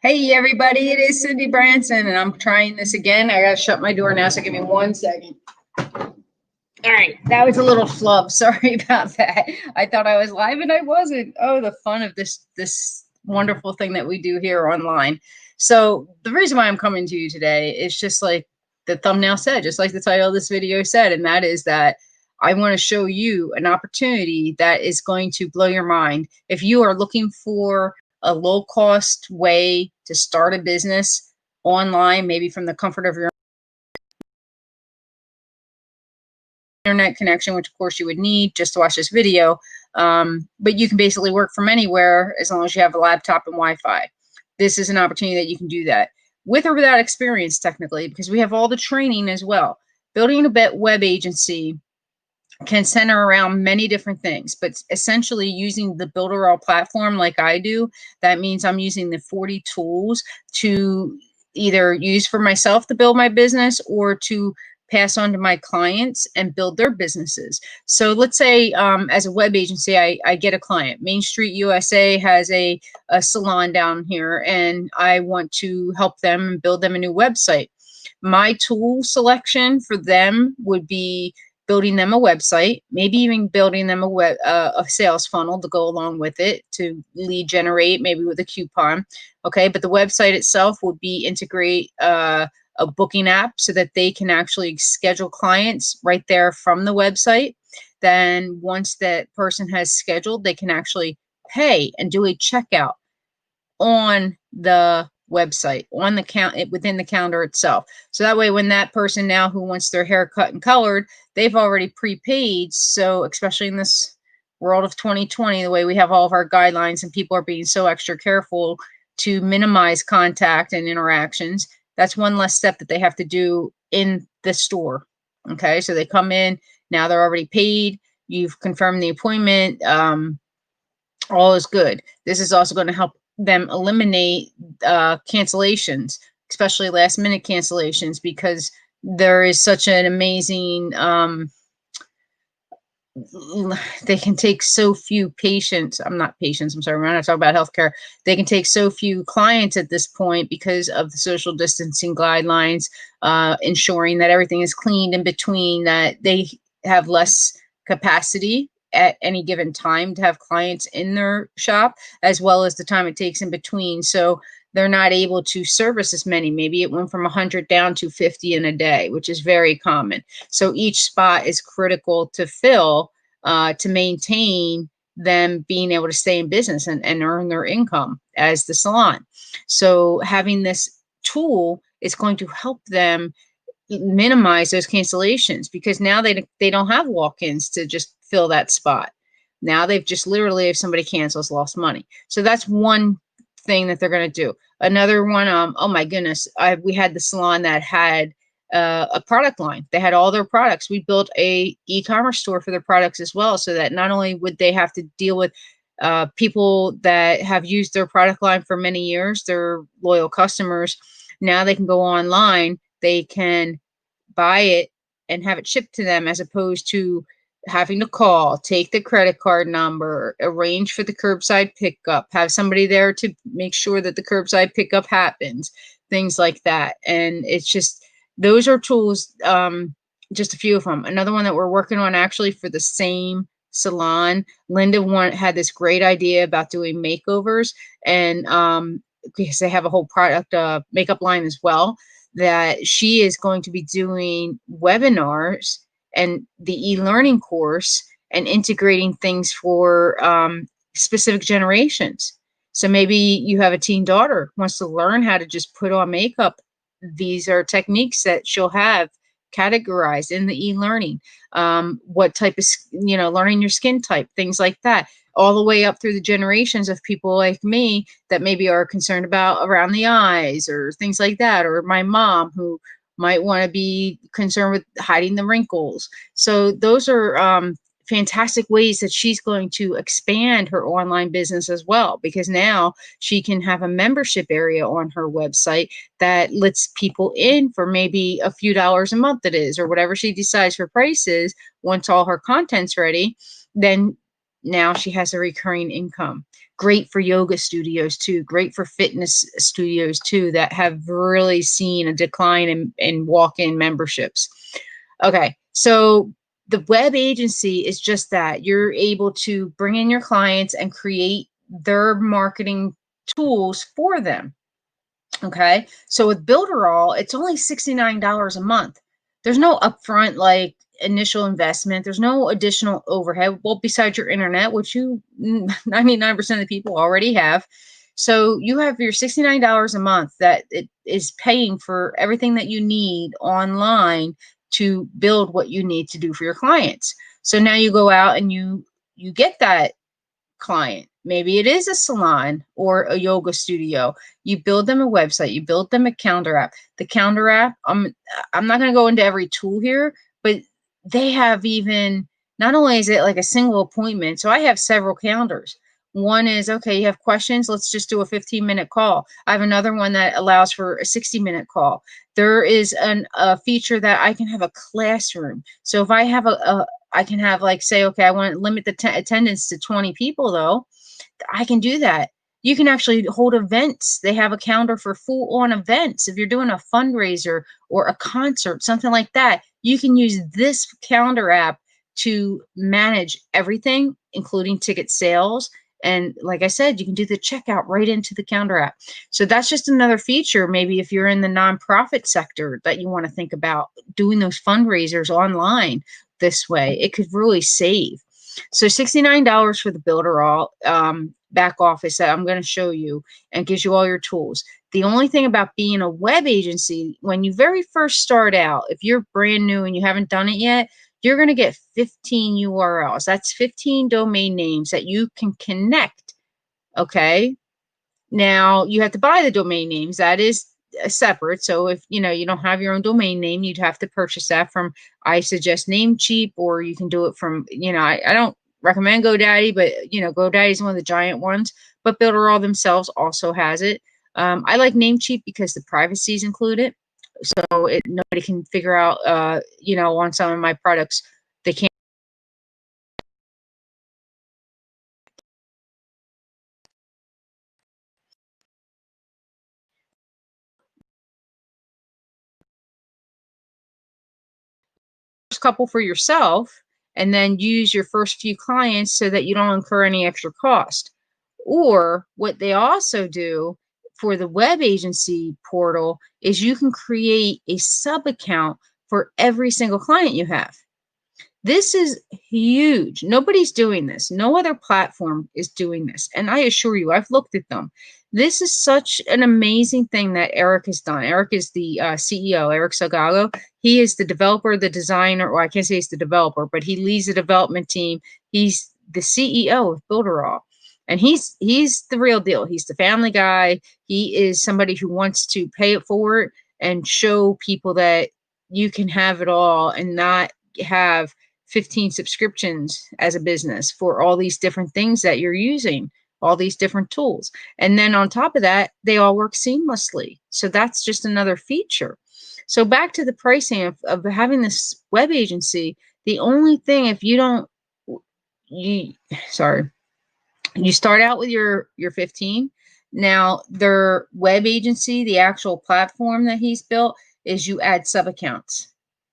Hey everybody, it is Cindy Branson and I'm trying this again. I gotta shut my door now, so give me 1 second. All right, that was a little flub. Sorry about that. I thought I was live and I wasn't. Oh, the fun of this wonderful thing that we do here online. So the reason why I'm coming to you today is just like the thumbnail said, just like the title of this video said, and that is that I want to show you an opportunity that is going to blow your mind. If you are looking for a low cost way to start a business online, maybe from the comfort of your internet connection, which of course you would need just to watch this video. But you can basically work from anywhere as long as you have a laptop and Wi-Fi. This is an opportunity that you can do that with or without experience, technically, because we have all the training as well. Building a web agency can center around many different things, but essentially using the Builderall platform like I do, that means I'm using the 40 tools to either use for myself to build my business or to pass on to my clients and build their businesses. So let's say as a web agency, I get a client. Main Street USA has a salon down here and I want to help them and build them a new website. My tool selection for them would be building them a website, maybe even building them a sales funnel to go along with it to lead generate, maybe with a coupon. Okay, but the website itself would be integrate a booking app so that they can actually schedule clients right there from the website. Then once that person has scheduled, they can actually pay and do a checkout on the website, on the count within the calendar itself. So that way, when that person now who wants their hair cut and colored, they've already prepaid. So especially in this world of 2020, the way we have all of our guidelines and people are being so extra careful to minimize contact and interactions, that's one less step that they have to do in the store. Okay, so they come in, now they're already paid, you've confirmed the appointment, all is good. This is also going to help them eliminate cancellations, especially last minute cancellations, because there is such an amazing they can take so few patients. I'm not patients, I'm sorry, we're not talking about healthcare. They can take so few clients at this point because of the social distancing guidelines, ensuring that everything is cleaned in between, that they have less capacity at any given time to have clients in their shop, as well as the time it takes in between. So they're not able to service as many. Maybe it went from 100 down to 50 in a day, which is very common. So each spot is critical to fill to maintain them being able to stay in business and earn their income as the salon. So having this tool is going to help them minimize those cancellations, because now they don't have walk-ins to just fill that spot. Now they've just literally, if somebody cancels, lost money. So that's one thing that they're going to do. Another one, oh my goodness, we had the salon that had a product line. They had all their products. We built a e-commerce store for their products as well, so that not only would they have to deal with people that have used their product line for many years, their loyal customers, now they can go online, they can buy it and have it shipped to them, as opposed to having to call, take the credit card number, arrange for the curbside pickup, have somebody there to make sure that the curbside pickup happens, things like that. And it's just, those are tools, just a few of them. Another one that we're working on actually for the same salon, Linda had this great idea about doing makeovers, and because they have a whole product makeup line as well, that she is going to be doing webinars and the e-learning course and integrating things for specific generations. So maybe you have a teen daughter who wants to learn how to just put on makeup. These are techniques that she'll have categorized in the e-learning. What type of, learning your skin type, things like that, all the way up through the generations of people like me that maybe are concerned about around the eyes or things like that, or my mom who might want to be concerned with hiding the wrinkles. So those are fantastic ways that she's going to expand her online business as well, because now she can have a membership area on her website that lets people in for maybe a few dollars a month, it is, or whatever she decides her price is. Once all her content's ready, then Now she has a recurring income. Great for yoga studios too. Great for fitness studios too that have really seen a decline in walk-in memberships. Okay, so the web agency is just that. You're able to bring in your clients and create their marketing tools for them. Okay, so with Builderall, it's only $69 a month. There's no upfront like initial investment. There's no additional overhead. Well, besides your internet, which you 99% of the people already have. So you have your $69 a month that it is paying for everything that you need online to build what you need to do for your clients. So now you go out and you get that client. Maybe it is a salon or a yoga studio. You build them a website, you build them a calendar app. The calendar app, I'm not going to go into every tool here, but they have even, not only is it like a single appointment, so I have several calendars. One is, okay, you have questions, let's just do a 15-minute call. I have another one that allows for a 60-minute call. There is a feature that I can have a classroom. So if I have I can have like, say, okay, I want to limit the attendance to 20 people though. I can do that. You can actually hold events. They have a calendar for full-on events. If you're doing a fundraiser or a concert, something like that, you can use this calendar app to manage everything, including ticket sales. And like I said, you can do the checkout right into the calendar app. So that's just another feature. Maybe if you're in the nonprofit sector that you want to think about doing those fundraisers online this way, it could really save. So $69 for the Builderall back office that I'm going to show you and gives you all your tools. The only thing about being a web agency, when you very first start out, if you're brand new and you haven't done it yet, you're going to get 15 URLs. That's 15 domain names that you can connect. Okay. Now you have to buy the domain names. That is separate. So if you don't have your own domain name, you'd have to purchase that from, I suggest Namecheap, or you can do it from, I don't recommend GoDaddy, but GoDaddy is one of the giant ones, but Builderall themselves also has it. I like Namecheap because the privacy is included. So nobody can figure out, on some of my products, they can't. Couple for yourself and then use your first few clients so that you don't incur any extra cost. Or what they also do for the web agency portal is you can create a sub account for every single client you have. This is huge. Nobody's doing this. No other platform is doing this. And I assure you, I've looked at them. This is such an amazing thing that Eric has done. Eric is the CEO, Eric Salgado. He is the developer, the designer, or I can't say he's the developer, but he leads the development team. He's the CEO of Builderall. And he's the real deal. He's the family guy. He is somebody who wants to pay it forward and show people that you can have it all and not have 15 subscriptions as a business for all these different things that you're using, all these different tools. And then on top of that, they all work seamlessly. So that's just another feature. So back to the pricing of having this web agency, the only thing, if you don't, you start out with your 15. Now their web agency, the actual platform that he's built, is you add sub accounts.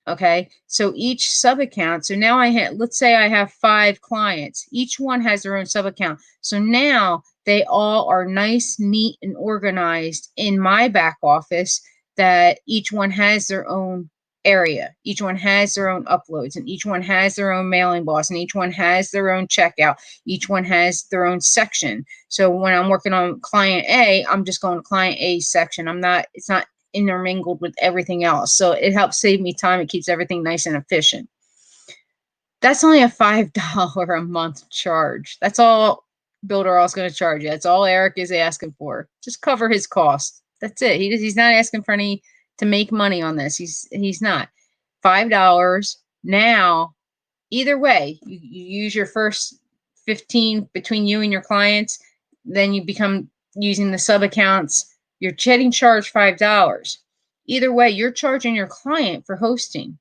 Okay, so each sub account, so now let's say I have 5 clients, each one has their own sub account. So now they all are nice, neat, and organized in my back office, that each one has their own area. Each one has their own uploads, and each one has their own mailing boss, and each one has their own checkout. Each one has their own section. So when I'm working on client A, I'm just going to client A section. It's not intermingled with everything else. So it helps save me time. It keeps everything nice and efficient. That's only a $5 a month charge. That's all Builderall is going to charge you. That's all Eric is asking for. Just cover his cost. That's it. He's not asking for any to make money on this. He's not. $5. Now, either way, you use your first 15 between you and your clients, then you become using the sub accounts. You're getting charged $5. Either way, you're charging your client for hosting.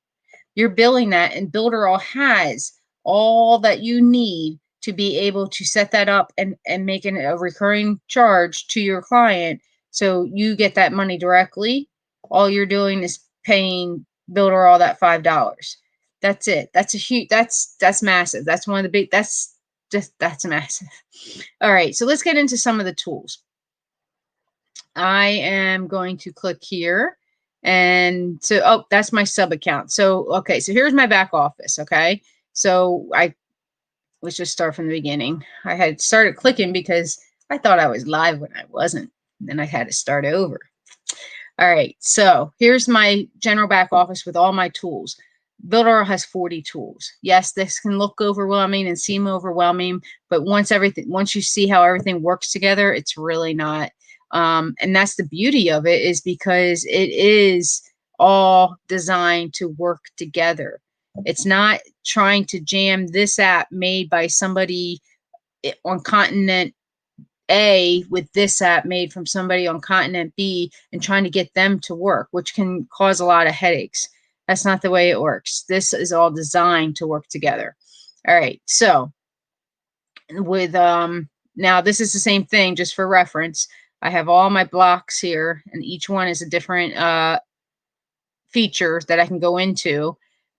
You're billing that, and Builderall has all that you need to be able to set that up and make a recurring charge to your client. So you get that money directly. All you're doing is paying Builderall that $5. That's it. That's a huge, that's massive. That's one of the big, that's massive. All right. So let's get into some of the tools. I am going to click here. And so, oh, that's my sub account. So, okay. So here's my back office. Okay. So let's just start from the beginning. I had started clicking because I thought I was live when I wasn't. And then I had to start over. All right, so here's my general back office with all my tools. Builderall has 40 tools. Yes, this can look overwhelming and seem overwhelming, but once you see how everything works together, it's really not. And that's the beauty of it, is because it is all designed to work together. It's not trying to jam this app made by somebody on continent A with this app made from somebody on continent B and trying to get them to work, which can cause a lot of headaches. That's not the way it works. This is all designed to work together. All right. So with, now this is the same thing, just for reference. I have all my blocks here, and each one is a different, feature that I can go into.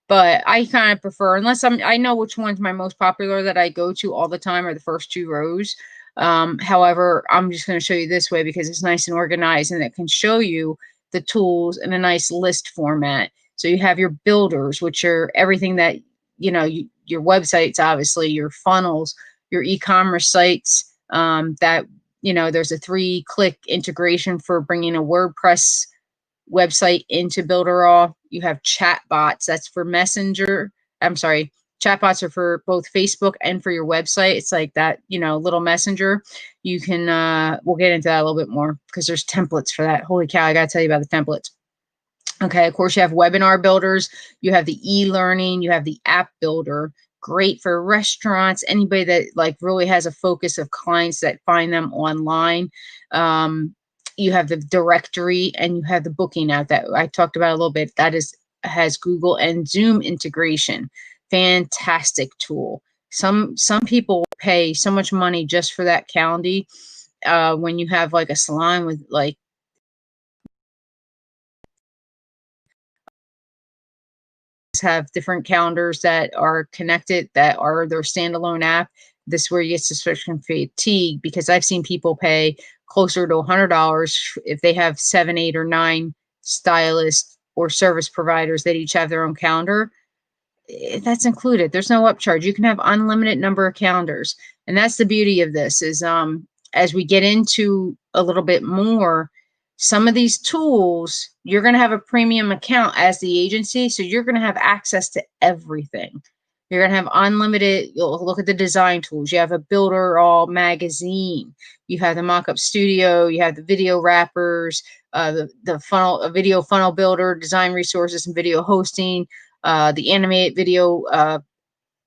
But I kind of prefer, unless I know which one's my most popular that I go to all the time, are the first two rows. However, I'm just going to show you this way because it's nice and organized, and it can show you the tools in a nice list format. So you have your builders, which are everything that, your websites, obviously, your funnels, your e-commerce sites, that, there's a 3-click integration for bringing a WordPress website into Builderall. You have chat bots. That's for Messenger. I'm sorry. Chat bots are for both Facebook and for your website. It's like that, little messenger. You can, we'll get into that a little bit more because there's templates for that. Holy cow, I got to tell you about the templates. Okay, of course, you have webinar builders. You have the e-learning. You have the app builder. Great for restaurants, anybody that really has a focus of clients that find them online. You have the directory, and you have the booking app that I talked about a little bit. That has Google and Zoom integration. Fantastic tool. Some people pay so much money just for that calendar. When you have like a salon with have different calendars that are connected, that are their standalone app. This is where you get subscription fatigue, because I've seen people pay closer to $100 if they have 7, 8, or 9 stylists or service providers that each have their own calendar. That's included. There's no upcharge. You can have unlimited number of calendars. And that's the beauty of this, is as we get into a little bit more, some of these tools, you're going to have a premium account as the agency. So you're going to have access to everything. You're going to have unlimited. You'll look at the design tools. You have a Builderall magazine. You have the mockup studio. You have the video wrappers, the funnel, a video funnel builder, design resources and video hosting, the animated video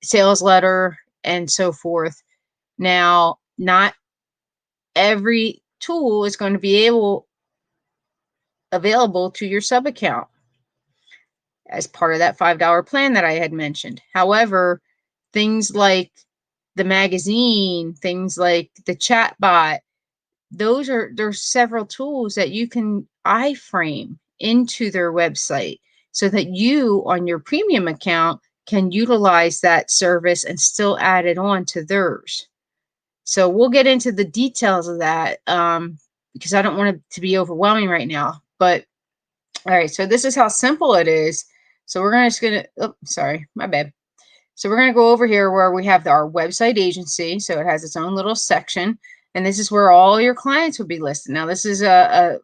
sales letter, and so forth. Now, not every tool is going to be available to your sub account as part of that $5 plan that I had mentioned. However, things like the magazine, things like the chat bot, there's several tools that you can iframe into their website so that you on your premium account can utilize that service and still add it on to theirs. So we'll get into the details of that because I don't want it to be overwhelming right now. But all right, so this is how simple it is. So we're oh, sorry, my bad. So we're going to go over here where we have our website agency. So it has its own little section, and this is where all your clients would be listed. Now this is a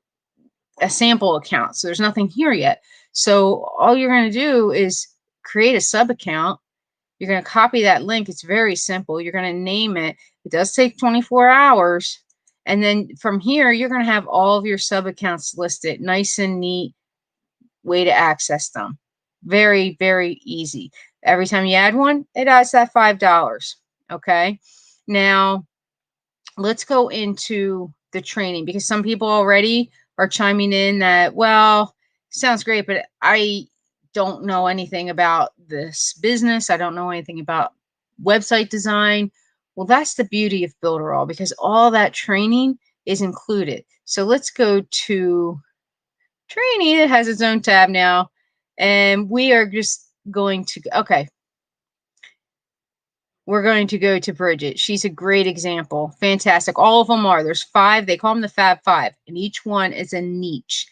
sample account, so there's nothing here yet. So all you're going to do is create a sub account. You're going to copy that link. It's very simple. You're going to name it. It does take 24 hours. And then from here, you're going to have all of your sub accounts listed. Nice and neat way to access them. Very, very easy. Every time you add one, it adds that $5. Okay. Now, let's go into the training, because some people already are chiming in that, well, sounds great, but I don't know anything about this business. I don't know anything about website design. Well, that's the beauty of Builderall, because all that training is included. So let's go to training. It has its own tab now, and we are just going to, okay, we're going to go to Bridget. She's a great example. Fantastic. All of them are. There's 5. They call them the Fab 5, and each one is a niche.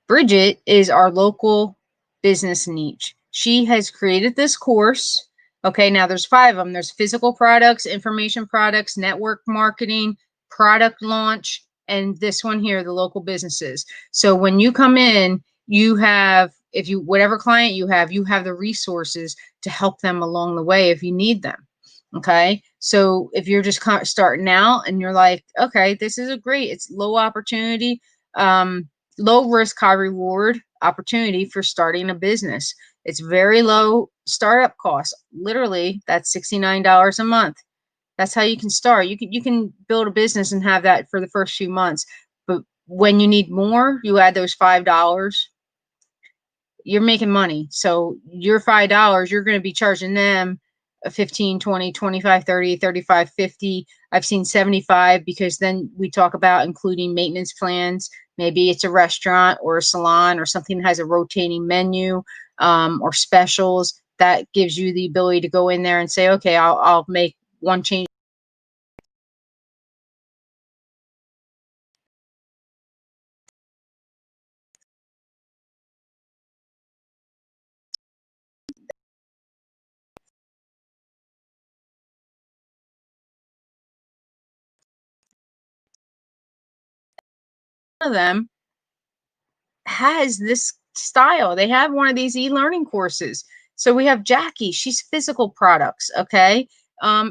Bridget is our local business niche. She has created this course. Okay, now there's 5 of them. There's physical products, information products, network marketing, product launch, and this one here, the local businesses. So when you come in, you have, if you, whatever client you have the resources to help them along the way if you need them. Okay, so if you're just starting out and you're like, okay, this is a great, it's low opportunity, low risk, high reward opportunity for starting a business. It's very low startup costs. Literally, that's $69 a month. That's how you can start. You can build a business and have that for the first few months. But when you need more, you add those $5. You're making money. So your $5, you're going to be charging them 15, 20, 25, 30, 35, 50. I've seen 75, because then we talk about including maintenance plans. Maybe it's a restaurant or a salon or something that has a rotating menu, or specials. That gives you the ability to go in there and say, okay, I'll make one change of them has this style. They have one of these e-learning courses. So we have Jackie. She's physical products. Okay.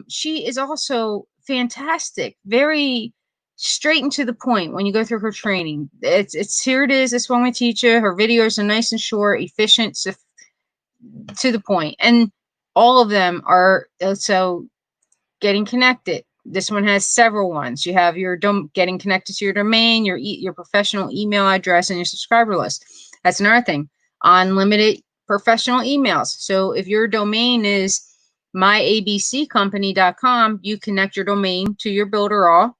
She is also fantastic. Very straight and to the point when you go through her training. It's here it is. This one we teach you. Her videos are nice and short, efficient, to the point. And all of them are also getting connected. This one has several ones. You have your getting connected to your domain, your professional email address, and your subscriber list. That's another thing. Unlimited professional emails. So if your domain is myabccompany.com, you connect your domain to your Builderall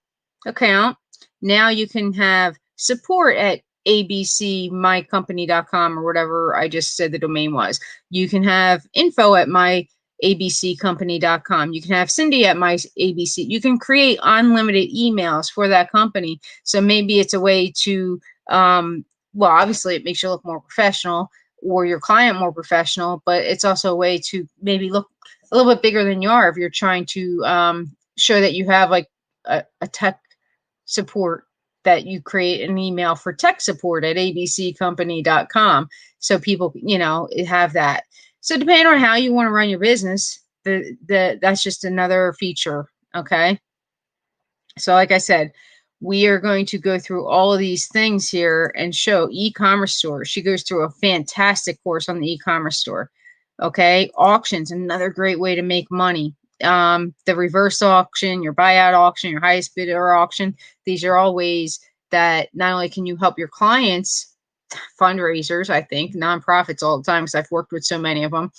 account. Now you can have support at abcmycompany.com, or whatever I just said the domain was. You can have info at myabccompany.com. You can have Cindy at myabc. You can create unlimited emails for that company. So maybe it's a way to, well, obviously it makes you look more professional, or your client more professional, but it's also a way to maybe look a little bit bigger than you are if you're trying to show that you have like a tech support, that you create an email for tech support at abccompany.com, so people, have that. So depending on how you want to run your business, that's just another feature. Okay. So like I said, we are going to go through all of these things here and show e-commerce store. She goes through a fantastic course on the e-commerce store. Okay. Auctions, another great way to make money. The reverse auction, your buyout auction, your highest bidder auction. These are all ways that not only can you help your clients, fundraisers, I think, nonprofits all the time, because I've worked with so many of them,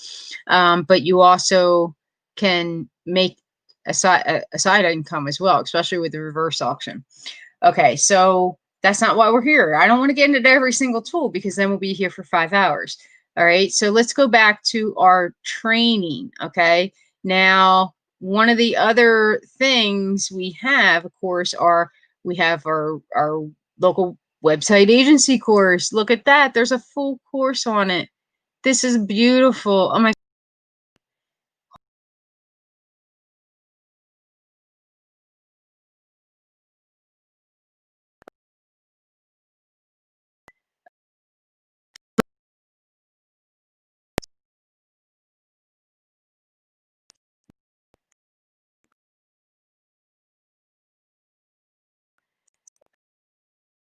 but you also can make a side income as well, especially with the reverse auction. Okay, so that's not why we're here. I don't want to get into every single tool, because then we'll be here for 5 hours. All right, so let's go back to our training. Okay, now one of the other things we have, of course, we have our local website agency course. Look at that. There's a full course on it. This is beautiful. Oh my.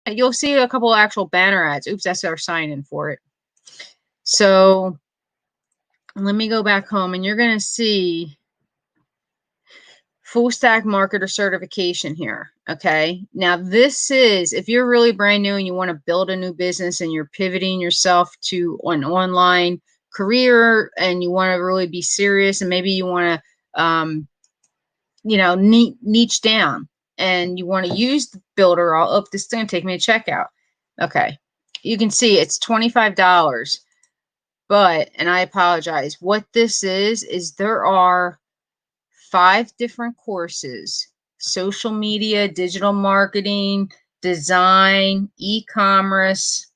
You'll see a couple of actual banner ads. Oops, that's our sign in for it. So let me go back home, and you're going to see full stack marketer certification here. Okay. Now this is, if you're really brand new and you want to build a new business and you're pivoting yourself to an online career and you want to really be serious, and maybe you want to niche down, and you want to use the Builderall. Oh, this is going to take me to checkout. Okay. You can see it's $25, but, and I apologize, what this is there are 5 different courses: social media, digital marketing, design, e-commerce,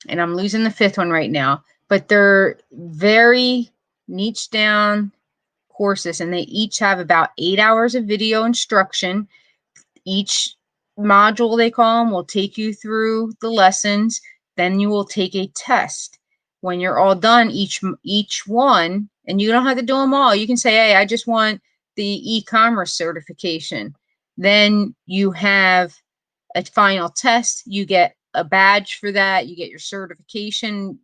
and I'm losing the 5th one right now, but they're very niche down courses, and they each have about 8 hours of video instruction. Each module, they call them, will take you through the lessons. Then you will take a test. When you're all done, each one, and you don't have to do them all. You can say, hey, I just want the e-commerce certification. Then you have a final test. You get a badge for that. You get your certification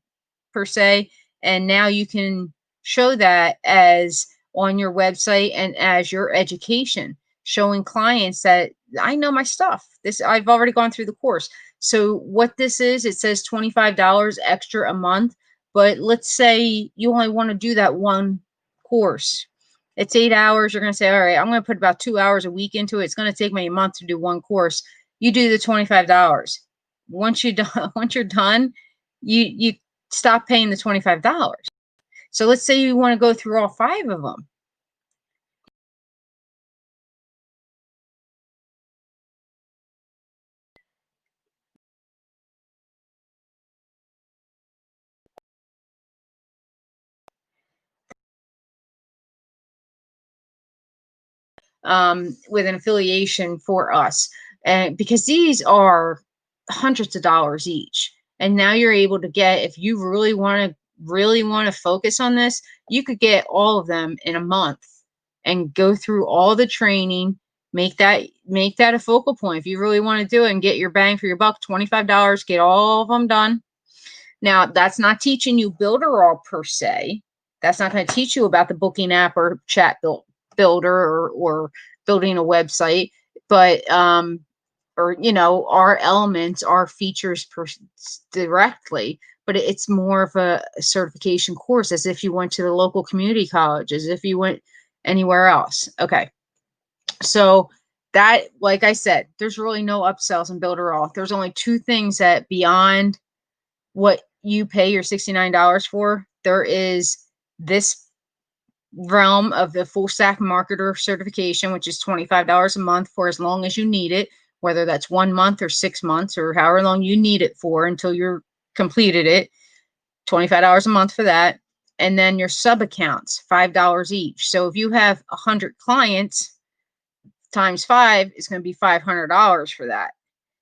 per se, and now you can show that as on your website and as your education, showing clients that I know my stuff. This, I've already gone through the course. So what this is, it says $25 extra a month, but let's say you only want to do that one course. It's 8 hours. You're going to say, all right, I'm going to put about 2 hours a week into it. It's going to take me a month to do one course. You do the $25. Once you're done, you stop paying the $25. So let's say you want to go through all 5 of them. With an affiliation for us, and because these are hundreds of dollars each, and now you're able to get, if you really want to focus on this, you could get all of them in a month and go through all the training. Make that a focal point if you really want to do it and get your bang for your buck. $25, get all of them done. Now, that's not teaching you Builderall per se. That's not going to teach you about the booking app or chat builder or building a website, but or our elements, our features directly, but it's more of a certification course, as if you went to the local community college, as if you went anywhere else. Okay, so that, like I said, there's really no upsells in Builderall. There's only 2 things that beyond what you pay your $69 for. There is this realm of the full stack marketer certification, which is $25 a month for as long as you need it, whether that's 1 month or 6 months or however long you need it for until you're completed it. $25 a month for that. And then your sub accounts, $5 each. So if you have 100 clients times 5, it's going to be $500 for that.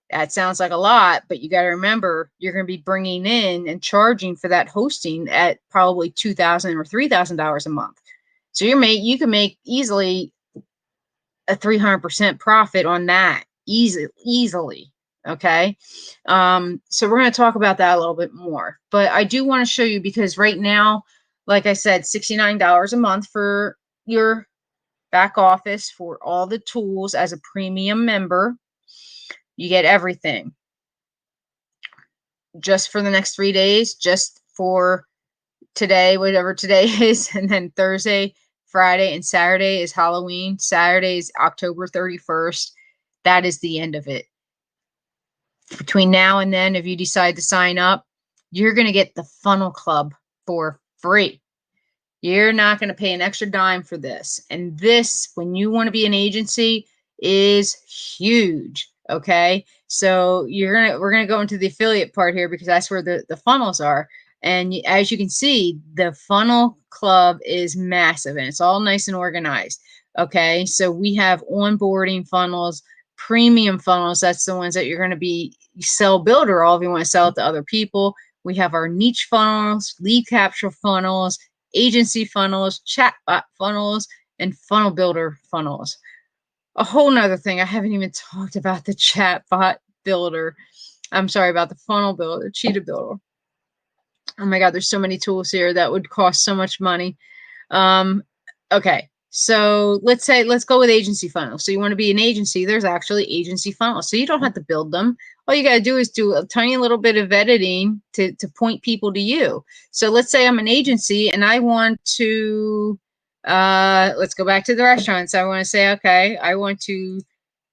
That sounds like a lot, but you got to remember, you're going to be bringing in and charging for that hosting at probably $2,000 or $3,000 a month. So you can make easily a 300% profit on that easily. Okay. So we're going to talk about that a little bit more, but I do want to show you, because right now, like I said, $69 a month for your back office, for all the tools as a premium member. You get everything just for the next 3 days, just for today, whatever today is, and then Thursday, Friday, and Saturday is Halloween. Saturday is October 31st. That is the end of it. Between now and then, if you decide to sign up, you're going to get the Funnel Club for free. You're not going to pay an extra dime for this. And this, when you want to be an agency, is huge. Okay. So we're going to go into the affiliate part here, because that's where the funnels are. And as you can see, the Funnel Club is massive, and it's all nice and organized. Okay. So we have onboarding funnels, premium funnels. That's the ones that you're going to be sell Builderall if you want to sell it to other people. We have our niche funnels, lead capture funnels, agency funnels, chatbot funnels, and funnel builder funnels. A whole nother thing, I haven't even talked about the chatbot builder. I'm sorry, about the funnel builder, cheetah builder. Oh my God, there's so many tools here that would cost so much money. Okay, so let's go with agency funnels. So you want to be an agency, there's actually agency funnels. So you don't have to build them. All you got to do is do a tiny little bit of editing to point people to you. So let's say I'm an agency and I want to Let's go back to the restaurants. I want to say, okay, I want to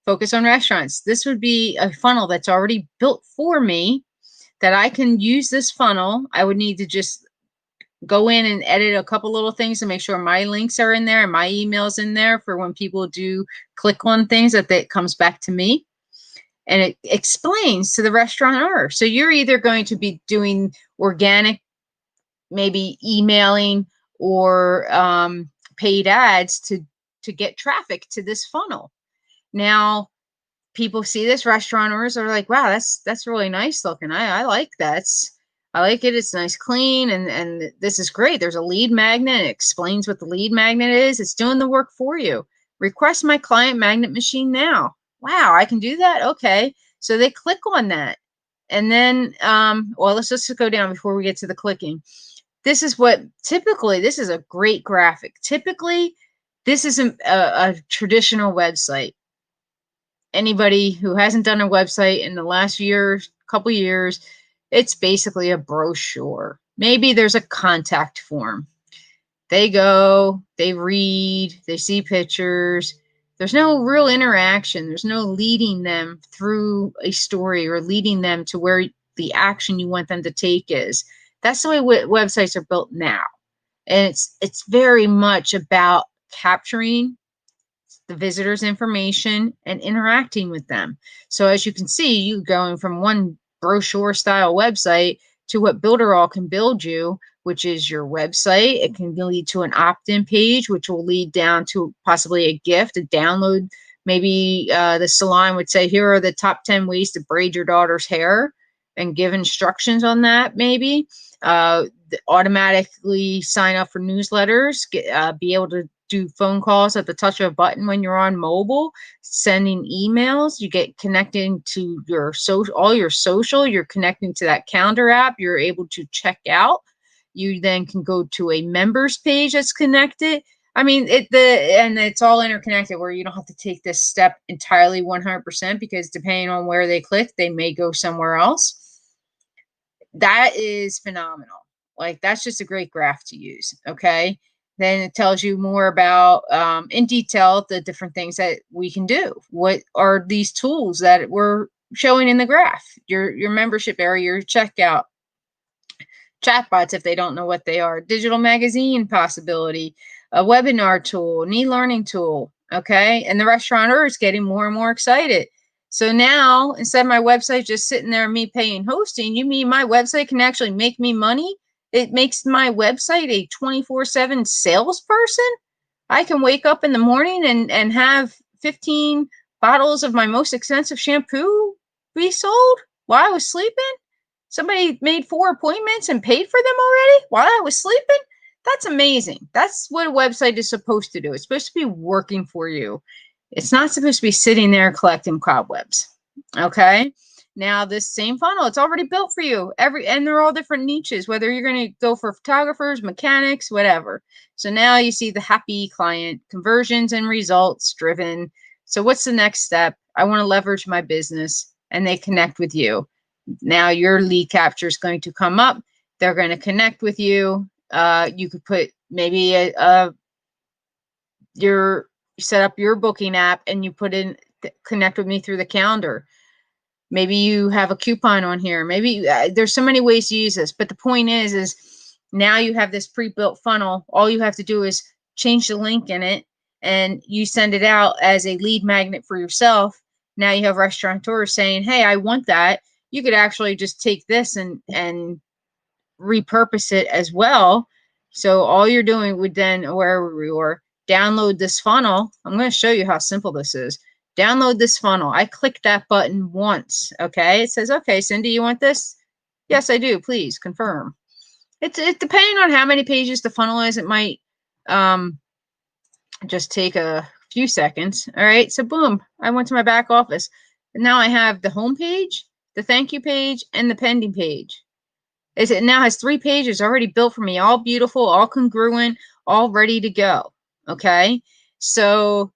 focus on restaurants. This would be a funnel that's already built for me that I can use this funnel. I would need to just go in and edit a couple little things to make sure my links are in there and my emails in there for when people do click on things that it comes back to me. And it explains to the restaurateur. So you're either going to be doing organic, maybe emailing or paid ads to get traffic to this funnel. Now, people see this, restaurateurs are like, wow, that's really nice looking. I like that. I like it. It's nice, clean, and this is great. There's a lead magnet. It explains what the lead magnet is. It's doing the work for you. Request my client magnet machine now. Wow, I can do that? Okay. So they click on that. And then, well, let's just go down before we get to the clicking. This is what typically, this is a great graphic. Typically, this is a traditional website. Anybody who hasn't done a website in the last couple years, it's basically a brochure. Maybe there's a contact form. They go, they read, they see pictures. There's no real interaction. There's no leading them through a story or leading them to where the action you want them to take is. That's the way websites are built now. And it's very much about capturing the visitor's information and interacting with them. So as you can see, you going from one brochure style website to what Builderall can build you, which is your website. It can lead to an opt-in page, which will lead down to possibly a gift, a download. Maybe the salon would say, here are the top 10 ways to braid your daughter's hair, and give instructions on that. Maybe automatically sign up for newsletters, be able to do phone calls at the touch of a button when you're on mobile, sending emails. You get connecting to your all your social. You're connecting to that calendar app. You're able to check out. You then can go to a members page that's connected. I mean, and it's all interconnected where you don't have to take this step entirely 100% because depending on where they click, they may go somewhere else. That is phenomenal. Like, that's just a great graph to use. Okay. Then it tells you more about, in detail, the different things that we can do. What are these tools that we're showing in the graph? Your membership area, your checkout, chatbots if they don't know what they are, digital magazine possibility, a webinar tool, an e-learning tool. Okay. And the restaurateur is getting more and more excited. So now, instead of my website just sitting there and me paying hosting, you mean my website can actually make me money? It makes my website a 24/7 salesperson. I can wake up in the morning and have 15 bottles of my most expensive shampoo be sold while I was sleeping. Somebody made 4 appointments and paid for them already while I was sleeping. That's amazing. That's what a website is supposed to do. It's supposed to be working for you. It's not supposed to be sitting there collecting cobwebs. Okay. Now this same funnel, it's already built for you. And they're all different niches, whether you're going to go for photographers, mechanics, whatever. So now you see the happy client, conversions and results driven. So what's the next step? I want to leverage my business, and they connect with you. Now your lead capture is going to come up. They're going to connect with you. You could put maybe you set up your booking app and you put in connect with me through the calendar. Maybe you have a coupon on here. Maybe there's so many ways to use this, but the point is now you have this pre-built funnel. All you have to do is change the link in it and you send it out as a lead magnet for yourself. Now you have restaurateurs saying, hey, I want that. You could actually just take this and repurpose it as well. So all you're doing would then, wherever we were, download this funnel. I'm going to show you how simple this is. Download this funnel. I click that button once. Okay. It says, okay, Cindy, you want this? Yes, I do. Please confirm. It's depending on how many pages the funnel is, it might just take a few seconds. All right. So boom, I went to my back office. And now I have the home page, the thank you page, and the pending page. It now has 3 pages already built for me, all beautiful, all congruent, all ready to go. Okay. So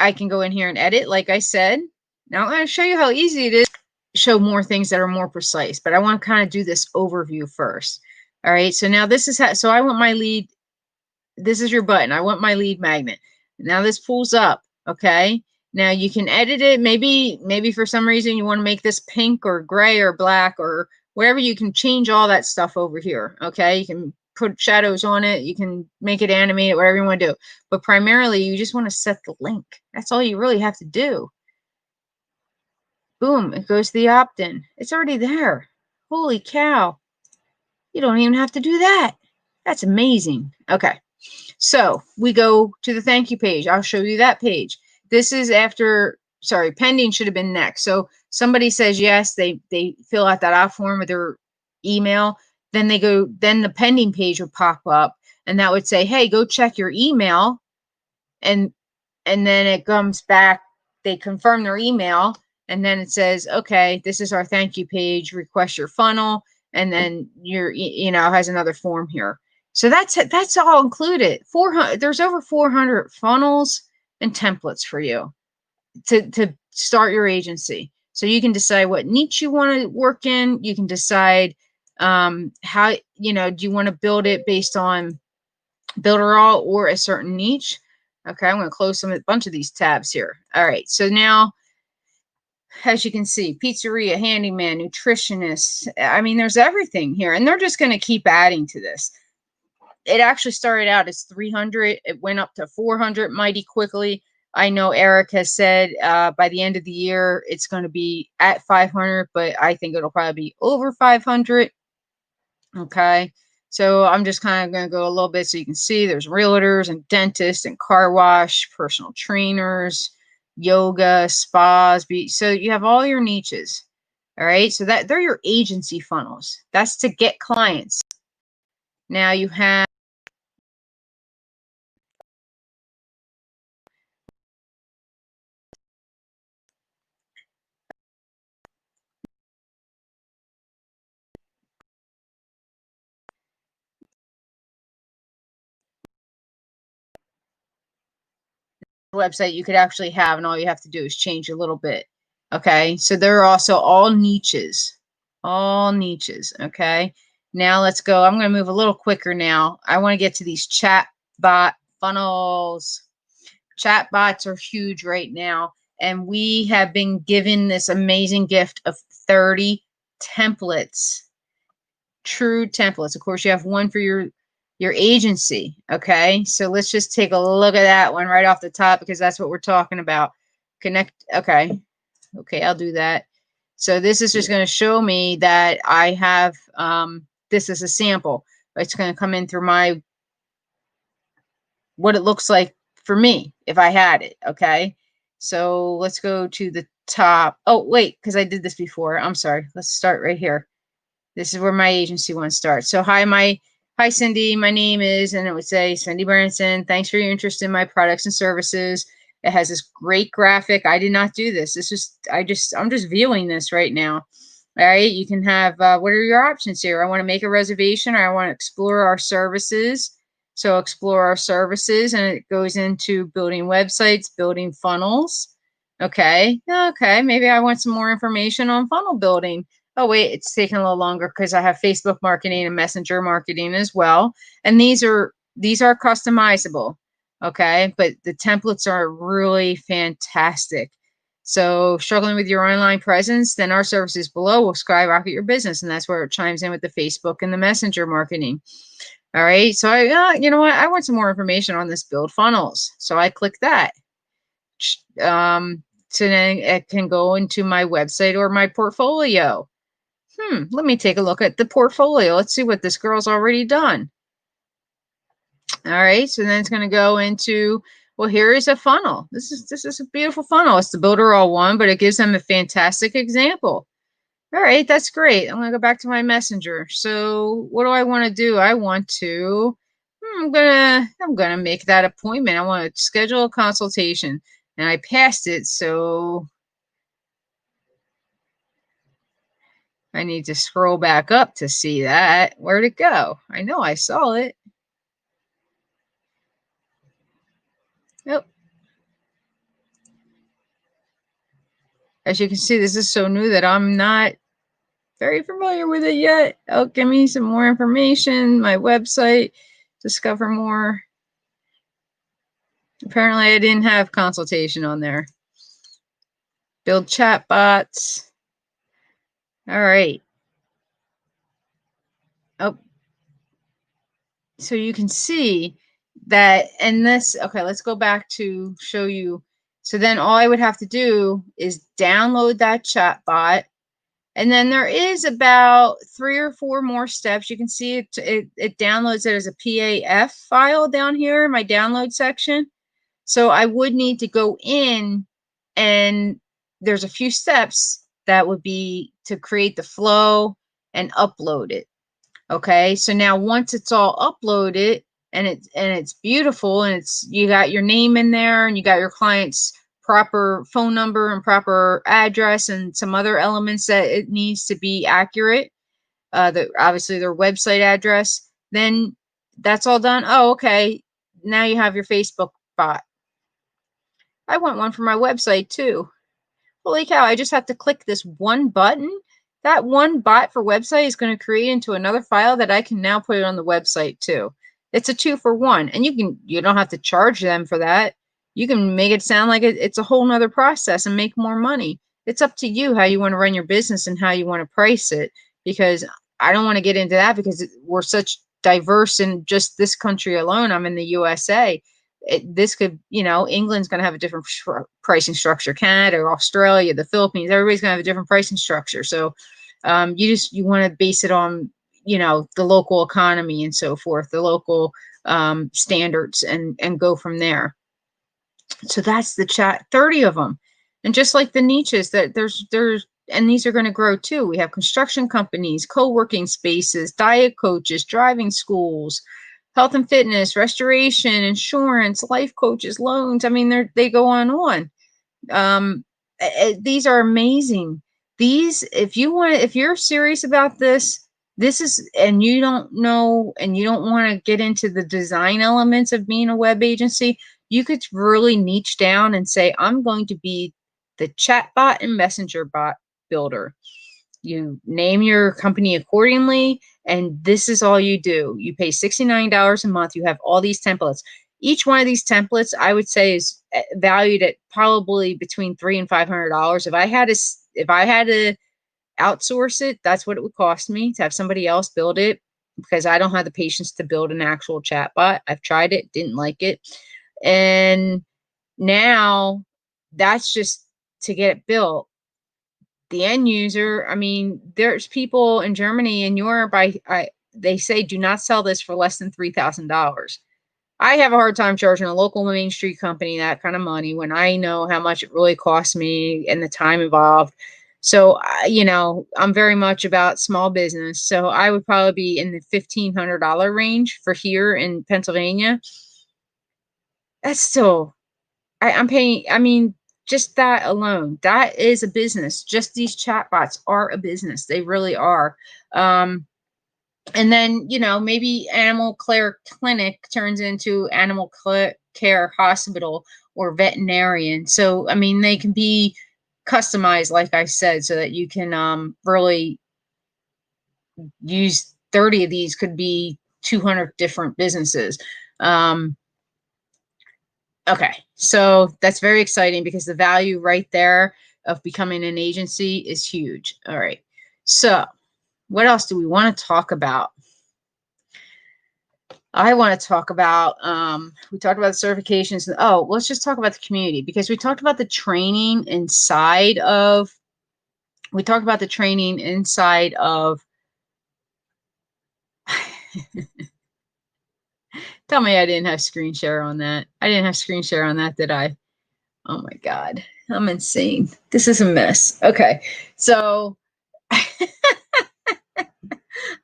I can go in here and edit, like I said. Now I'm going to show you how easy it is to show more things that are more precise, but I want to kind of do this overview first. All right. So now this is how, so I want my lead this is your button. I want my lead magnet. Now this pulls up. Okay. Now you can edit it. Maybe for some reason you want to make this pink or gray or black or whatever. You can change all that stuff over here. Okay. You can put shadows on it. You can make it animate, whatever you want to do. But primarily you just want to set the link. That's all you really have to do. Boom. It goes to the opt-in. It's already there. Holy cow. You don't even have to do that. That's amazing. Okay. So we go to the thank you page. I'll show you that page. This is after, sorry, pending should have been next. So somebody says yes, they fill out that opt form with their email. Then then the pending page would pop up and that would say, hey, go check your email. And then it comes back, they confirm their email. And then it says, okay, this is our thank you page, request your funnel. And then has another form here. So that's all included. 400, there's over 400 funnels and templates for you to start your agency. So you can decide what niche you want to work in. You can decide how, do you want to build it based on Builderall or a certain niche? Okay, I'm going to close a bunch of these tabs here. All right, so now, as you can see, pizzeria, handyman, nutritionist. I mean, there's everything here, and they're just going to keep adding to this. It actually started out as 300. It went up to 400 mighty quickly. I know Eric has said by the end of the year, it's going to be at 500, but I think it'll probably be over 500. Okay. So I'm just kind of going to go a little bit so you can see there's realtors and dentists and car wash, personal trainers, yoga, spas. So you have all your niches. All right. So they're your agency funnels. That's to get clients. Now you have website you could actually have, and all you have to do is change a little bit. Okay, so they're also all niches. Okay, now let's go. I'm going to move a little quicker now. I want to get to these chat bot funnels. Chat bots are huge right now, and we have been given this amazing gift of 30 templates, true templates. Of course, you have one for your agency. Okay, so let's just take a look at that one right off the top, because that's what we're talking about. Connect. Okay, I'll do that. So this is just going to show me that I have this is a sample. It's going to come in through my what it looks like for me if I had it. Okay, so let's go to the top. Oh wait, because I did this before. I'm sorry. Let's start right here. This is where my agency one starts. So hi Cindy, my name is, and it would say Cindy Branson. Thanks for your interest in my products and services. It has this great graphic. I did not do this. I'm just viewing this right now. All right, you can have, what are your options here? I want to make a reservation, or I want to explore our services. So explore our services, and it goes into building websites, building funnels. Okay, maybe I want some more information on funnel building. Oh, wait, it's taking a little longer because I have Facebook marketing and messenger marketing as well. And these are customizable. Okay, but the templates are really fantastic. So struggling with your online presence, then our services below will skyrocket your business. And that's where it chimes in with the Facebook and the messenger marketing. All right, so you know what? I want some more information on this build funnels. So I click that. So then it can go into my website or my portfolio. Let me take a look at the portfolio. Let's see what this girl's already done. All right, so then it's going to go into, well, here is a funnel. This is a beautiful funnel. It's the Builderall one, but it gives them a fantastic example. All right, that's great. I'm going to go back to my messenger. So what do I want to do? I want to, I'm going to make that appointment. I want to schedule a consultation, and I passed it. So I need to scroll back up to see that. Where'd it go? I know I saw it. Yep. As you can see, this is so new that I'm not very familiar with it yet. Oh, give me some more information. My website, discover more. Apparently I didn't have consultation on there. Build chatbots. All right. Oh, so you can see that in this, okay, let's go back to show you. So then all I would have to do is download that chatbot. And then there is about 3 or 4 more steps. You can see it downloads it as a PAF file down here in my download section. So I would need to go in, and there's a few steps that would be to create the flow and upload it. Okay, so now once it's all uploaded and it's beautiful and it's you got your name in there and you got your client's proper phone number and proper address and some other elements that it needs to be accurate, obviously their website address, then that's all done. Oh, okay, now you have your Facebook bot. I want one for my website too. Holy cow, I just have to click this one button. That one bot for website is going to create into another file that I can now put it on the website too. It's a 2-for-1, and you don't have to charge them for that. You can make it sound like it's a whole nother process and make more money. It's up to you how you want to run your business and how you want to price it, because I don't want to get into that because we're such diverse in just this country alone. I'm in the USA. This could, England's going to have a different pricing structure. Canada, Australia, the Philippines, everybody's going to have a different pricing structure. So you want to base it on, the local economy and so forth, the local standards, and go from there. So that's the chat, 30 of them. And just like the niches that there's, and these are going to grow too. We have construction companies, co-working spaces, diet coaches, driving schools, health and fitness, restoration, insurance, life coaches, loans. I mean, they go on. These are amazing. These, if you're serious about this is, and you don't know, and you don't want to get into the design elements of being a web agency, you could really niche down and say, I'm going to be the chatbot and messenger bot builder. You name your company accordingly, and this is all you do. You pay $69 a month. You have all these templates. Each one of these templates, I would say, is valued at probably between $300 and $500. If I had to outsource it, that's what it would cost me to have somebody else build it, because I don't have the patience to build an actual chatbot. I've tried it, didn't like it. And now that's just to get it built. The end user, I mean, there's people in Germany and Europe, they say do not sell this for less than $3,000. I have a hard time charging a local Main Street company that kind of money when I know how much it really costs me and the time involved. So, I'm very much about small business. So I would probably be in the $1,500 range for here in Pennsylvania. That's still, I'm paying, I mean, just that alone, that is a business. Just these chatbots are a business. They really are. And then, maybe Animal Care Clinic turns into Animal Care Hospital or veterinarian. So, I mean, they can be customized, like I said, so that you can really use 30 of these, could be 200 different businesses. Okay, so that's very exciting because the value right there of becoming an agency is huge. All right, so what else do we want to talk about? I want to talk about, we talked about the certifications. Oh, let's just talk about the community, because we talked about the training inside of, tell me I didn't have screen share on that. I didn't have screen share on that, did I? Oh my God, I'm insane. This is a mess. Okay, so I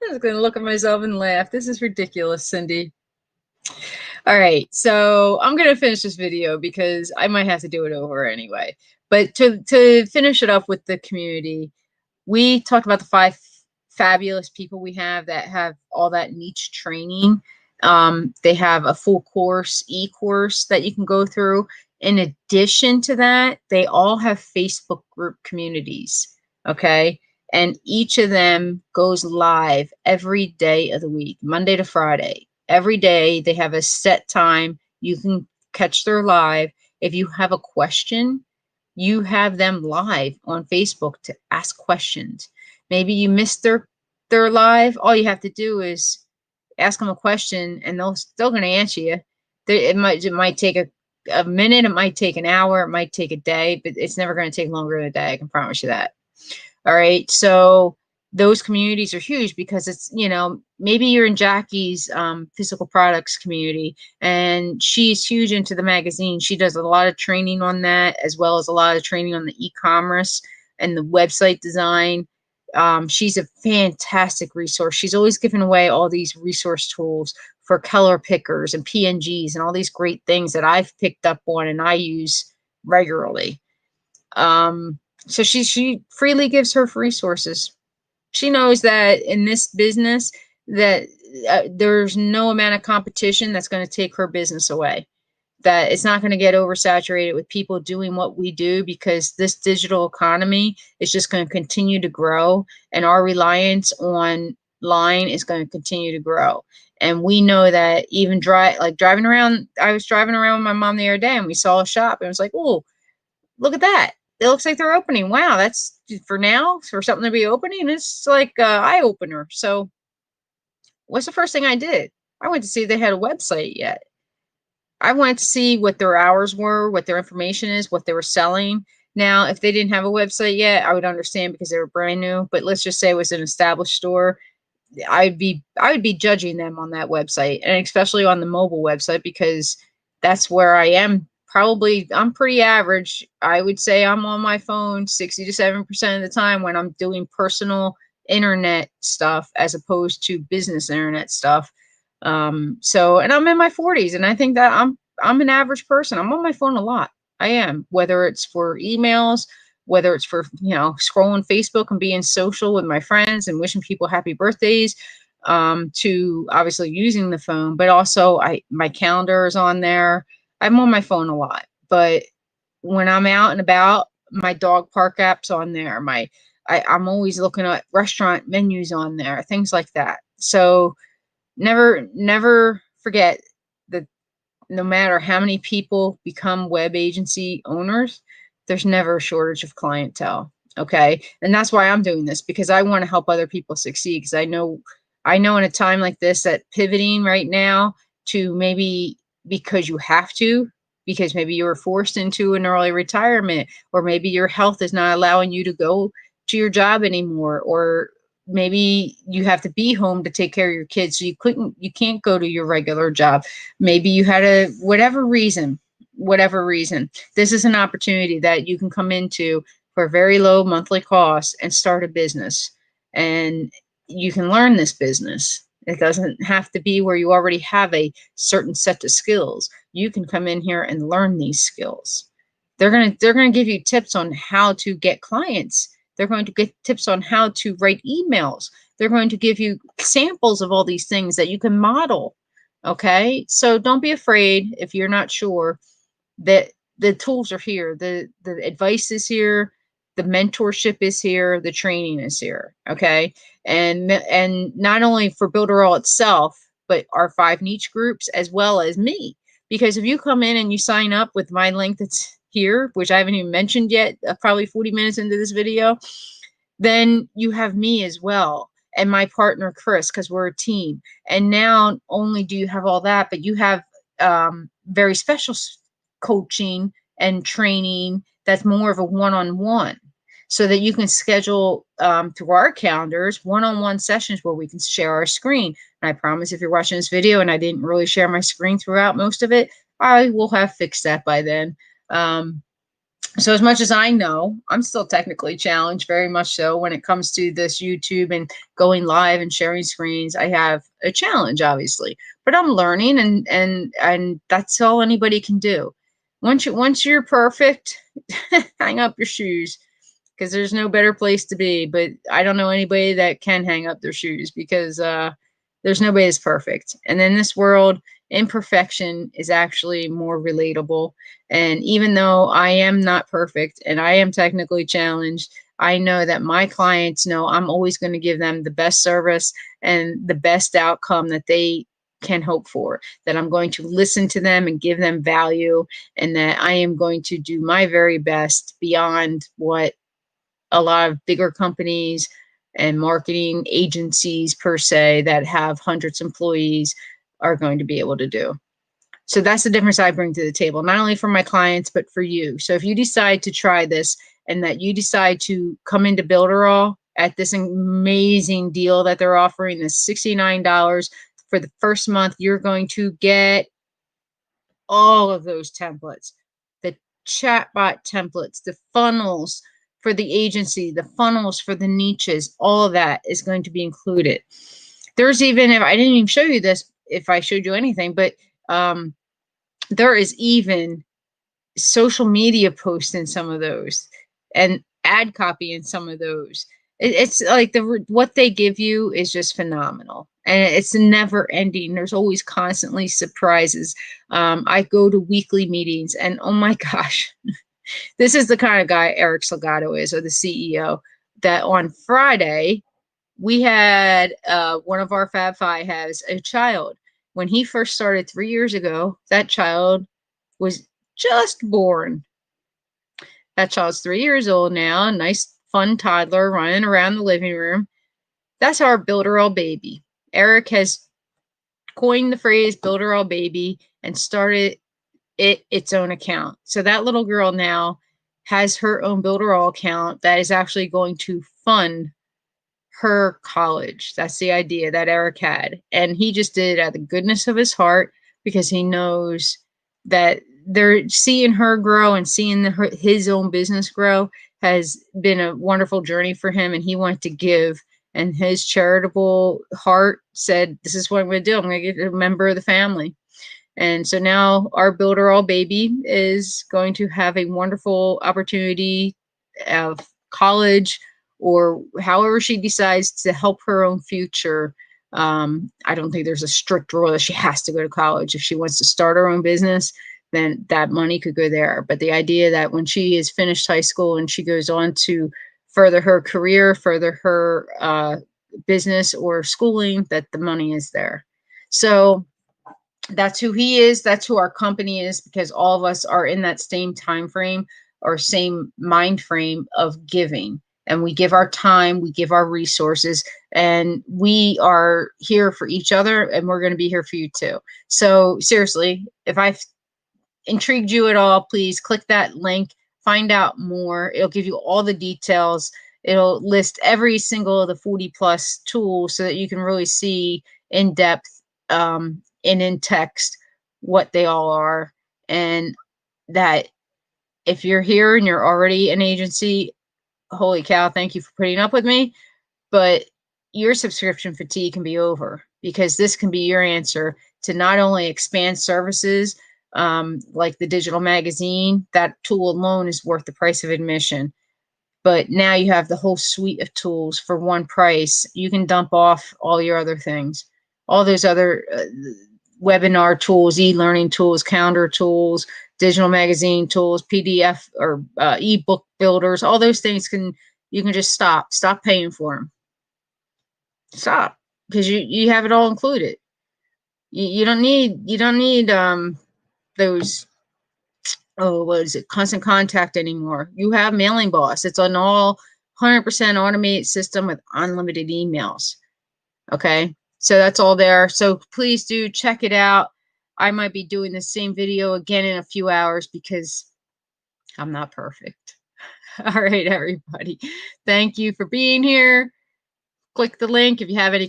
was going to look at myself and laugh. This is ridiculous, Cindy. All right, so I'm going to finish this video because I might have to do it over anyway. But to finish it up with the community, we talked about the 5 fabulous people we have that have all that niche training. They have a full course, e-course that you can go through. In addition to that, they all have Facebook group communities, okay? And each of them goes live every day of the week, Monday to Friday. Every day they have a set time. You can catch their live. If you have a question, you have them live on Facebook to ask questions. Maybe you missed their live. All you have to do is ask them a question, and they're still going to answer you. It might take a minute, it might take an hour, it might take a day, but it's never going to take longer than a day. I can promise you that. All right. So those communities are huge because it's, maybe you're in Jackie's physical products community, and she's huge into the magazine. She does a lot of training on that, as well as a lot of training on the e-commerce and the website design. She's a fantastic resource. She's always giving away all these resource tools for color pickers and PNGs and all these great things that I've picked up on and I use regularly. So she freely gives her resources. She knows that in this business that there's no amount of competition that's going to take her business away. That it's not going to get oversaturated with people doing what we do, because this digital economy is just going to continue to grow, and our reliance on line is going to continue to grow. And we know that even driving around, I was driving around with my mom the other day and we saw a shop and it was like, oh, look at that. It looks like they're opening. Wow, that's for now, for something to be opening. It's like an eye opener. So what's the first thing I did? I went to see if they had a website yet. I wanted to see what their hours were, what their information is, what they were selling. Now, if they didn't have a website yet, I would understand because they were brand new. But let's just say it was an established store. I would be judging them on that website, and especially on the mobile website, because that's where I am. Probably I'm pretty average. I would say I'm on my phone 60 to 7% of the time when I'm doing personal internet stuff as opposed to business internet stuff. So, and I'm in my 40s, and I think that I'm an average person. I'm on my phone a lot. I am, whether it's for emails, whether it's for, scrolling Facebook and being social with my friends and wishing people happy birthdays, to obviously using the phone, but also my calendar is on there. I'm on my phone a lot, but when I'm out and about, my dog park app's on there. I'm always looking at restaurant menus on there, things like that. So never forget that no matter how many people become web agency owners, there's never a shortage of clientele. Okay. And that's why I'm doing this, because I want to help other people succeed. Because I know in a time like this that pivoting right now to maybe because you have to, because maybe you were forced into an early retirement, or maybe your health is not allowing you to go to your job anymore, or maybe you have to be home to take care of your kids, so you can't go to your regular job. Maybe you had whatever reason, this is an opportunity that you can come into for a very low monthly cost and start a business. And you can learn this business. It doesn't have to be where you already have a certain set of skills. You can come in here and learn these skills. They're going to give you tips on how to get clients. They're going to get tips on how to write emails. They're going to give you samples of all these things that you can model. Okay. So don't be afraid if you're not sure. That the tools are here. The advice is here. The mentorship is here. The training is here. Okay. And not only for Builderall itself, but our 5 niche groups, as well as me. Because if you come in and you sign up with my link that's here, which I haven't even mentioned yet, probably 40 minutes into this video, then you have me as well, and my partner Chris, because we're a team. And now only do you have all that, but you have very special coaching and training that's more of a one-on-one, so that you can schedule through our calendars one-on-one sessions where we can share our screen. And I promise, if you're watching this video and I didn't really share my screen throughout most of it, I will have fixed that by then. So as much as I know, I'm still technically challenged, very much so, when it comes to this YouTube and going live and sharing screens. I have a challenge, obviously, but I'm learning, and that's all anybody can do. Once you're perfect, hang up your shoes, because there's no better place to be. But I don't know anybody that can hang up their shoes, because there's nobody that's perfect. And in this world, imperfection is actually more relatable. And even though I am not perfect and I am technically challenged, I know that my clients know I'm always going to give them the best service and the best outcome that they can hope for, that I'm going to listen to them and give them value, and that I am going to do my very best beyond what a lot of bigger companies and marketing agencies per se that have hundreds of employees are going to be able to do. So that's the difference I bring to the table, not only for my clients, but for you. So if you decide to try this and that you decide to come into Builderall at this amazing deal that they're offering, this $69 for the first month, you're going to get all of those templates, the chatbot templates, the funnels for the agency, the funnels for the niches, all of that is going to be included. There's even, if I didn't even show you this, if I showed you anything, but there is even social media posts in some of those and ad copy in some of those. It's like what they give you is just phenomenal, and it's never ending. There's always constantly surprises. I go to weekly meetings, and oh my gosh, this is the kind of guy Eric Salgado is, or the CEO, that on Friday we had one of our Fab Five has a child. When he first started 3 years ago, that child was just born. That child's 3 years old now, a nice, fun toddler running around the living room. That's our Builderall baby. Eric has coined the phrase Builderall baby and started its own account. So that little girl now has her own Builderall account that is actually going to fund her college. That's the idea that Eric had. And he just did it out of the goodness of his heart, because he knows that they're seeing her grow and seeing his own business grow has been a wonderful journey for him. And he wanted to give. And his charitable heart said, this is what I'm going to do. I'm going to get a member of the family. And so now our Builderall baby is going to have a wonderful opportunity of college, or however she decides to help her own future. I don't think there's a strict rule that she has to go to college. If she wants to start her own business, then that money could go there. But the idea that when she is finished high school and she goes on to further her career, further her business or schooling, that the money is there. So that's who he is. That's who our company is, because all of us are in that same time frame or same mind frame of giving. And we give our time, we give our resources, and we are here for each other, and we're going to be here for you too. So seriously, if I've intrigued you at all, please click that link, find out more. It'll give you all the details. It'll list every single of the 40 plus tools so that you can really see in depth and in text what they all are. And that if you're here and you're already an agency, holy cow, thank you for putting up with me. But your subscription fatigue can be over, because this can be your answer to not only expand services, like the digital magazine. That tool alone is worth the price of admission. But now you have the whole suite of tools for one price. You can dump off all your other things, all those other webinar tools, e-learning tools, calendar tools, digital magazine tools, PDF or ebook builders. All those things you can just stop paying for them. Stop, because you have it all included. You don't need those, oh, what is it, Constant Contact anymore. You have Mailing Boss. It's an all 100% automated system with unlimited emails. Okay, so that's all there. So please do check it out. I might be doing the same video again in a few hours, because I'm not perfect. All right, everybody. Thank you for being here. Click the link if you have any